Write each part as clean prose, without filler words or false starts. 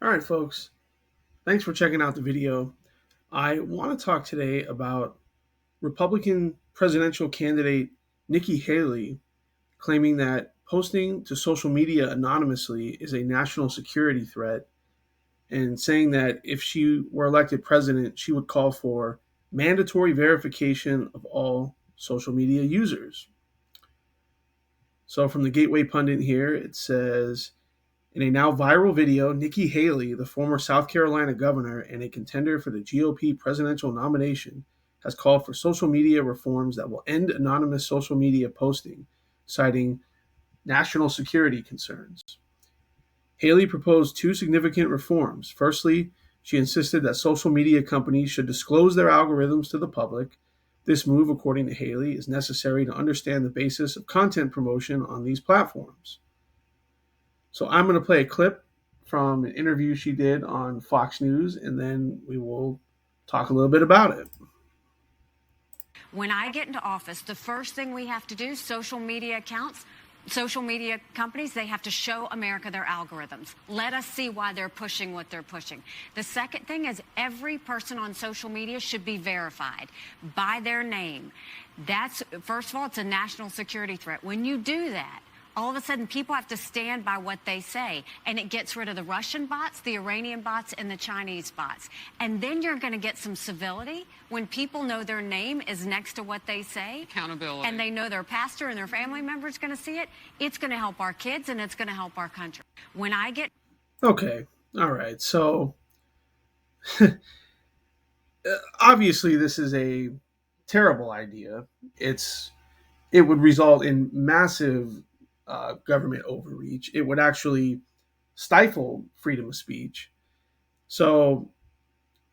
All right, folks. Thanks for checking out the video. I want to talk today about Republican presidential candidate Nikki Haley claiming that posting to social media anonymously is a national security threat and saying that if she were elected president, she would call for mandatory verification of all social media users. So, from the Gateway Pundit here, it says, in a now viral video, Nikki Haley, the former South Carolina governor and a contender for the GOP presidential nomination, has called for social media reforms that will end anonymous social media posting, citing national security concerns. Haley proposed two significant reforms. Firstly, she insisted that social media companies should disclose their algorithms to the public. This move, according to Haley, is necessary to understand the basis of content promotion on these platforms. So I'm going to play a clip from an interview she did on Fox News, and then we will talk a little bit about it. When I get into office, the first thing we have to do, social media accounts, social media companies, they have to show America their algorithms. Let us see why they're pushing what they're pushing. The second thing is every person on social media should be verified by their name. That's, first of all, it's a national security threat. When you do that, all of a sudden people have to stand by what they say, and it gets rid of the Russian bots, the Iranian bots, and the Chinese bots. And then you're going to get some civility when people know their name is next to what they say. Accountability. And they know their pastor and their family member is going to see it. It's going to help our kids, and it's going to help our country. When I get... Okay. All right. So obviously this is a terrible idea. It would result in massive government overreach. It would actually stifle freedom of speech. So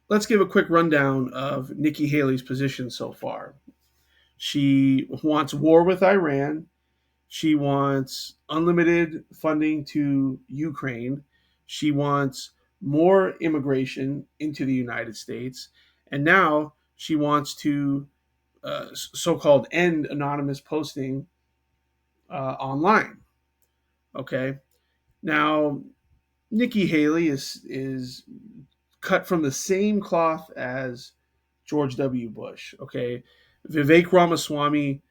let's give a quick rundown of Nikki Haley's position so far. She wants war with Iran. She wants unlimited funding to Ukraine. She wants more immigration into the United States. And now she wants to so called end anonymous posting online. Okay. Now, Nikki Haley is cut from the same cloth as George W. Bush. Okay. Vivek Ramaswamy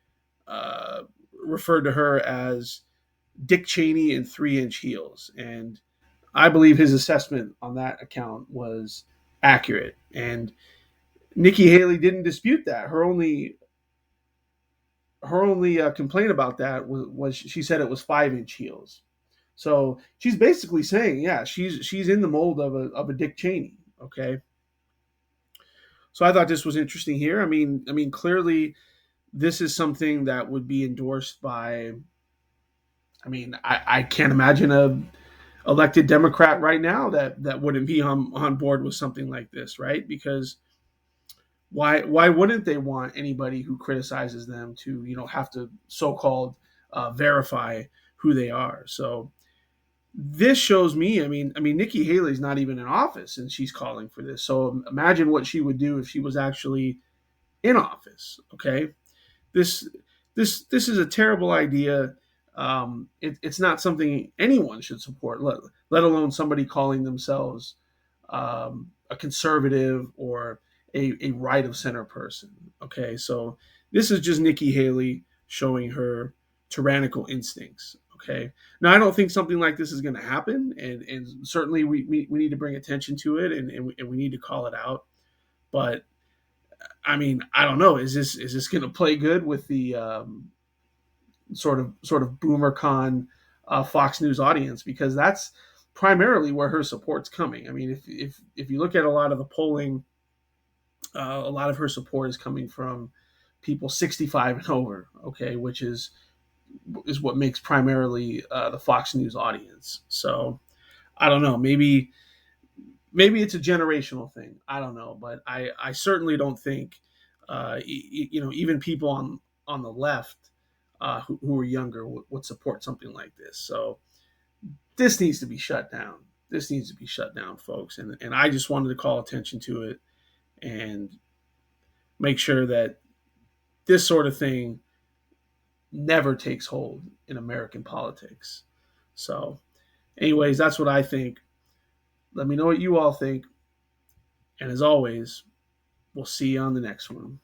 uh, referred to her as Dick Cheney in 3-inch heels. And I believe his assessment on that account was accurate. And Nikki Haley didn't dispute that. Her only complaint about that was she said it was 5-inch heels. So she's basically saying, yeah, she's in the mold of a Dick Cheney. Okay. So I thought this was interesting here. I mean, clearly this is something that would be endorsed by. I can't imagine a elected Democrat right now that wouldn't be on board with something like this, right? Because why wouldn't they want anybody who criticizes them to have to so-called verify who they are? So this shows me. I mean, Nikki Haley's not even in office, and she's calling for this. So imagine what she would do if she was actually in office. Okay, this this is a terrible idea. It's not something anyone should support, let alone somebody calling themselves a conservative or a right of center person. Okay, so this is just Nikki Haley showing her tyrannical instincts. Okay, now I don't think something like this is going to happen, and certainly we need to bring attention to it, and we need to call it out. But I mean, I don't know. Is this going to play good with the sort of boomer con Fox News audience, because that's primarily where her support's coming. I mean, if you look at a lot of the polling, a lot of her support is coming from people 65 and over. Okay, which is what makes primarily the Fox News audience. So I don't know. Maybe it's a generational thing. I don't know, but I certainly don't think even people on the left who are younger would support something like this. So this needs to be shut down. This needs to be shut down, folks. And I just wanted to call attention to it and make sure that this sort of thing never takes hold in American politics. So, anyways, that's what I think. Let me know what you all think. And as always, we'll see you on the next one.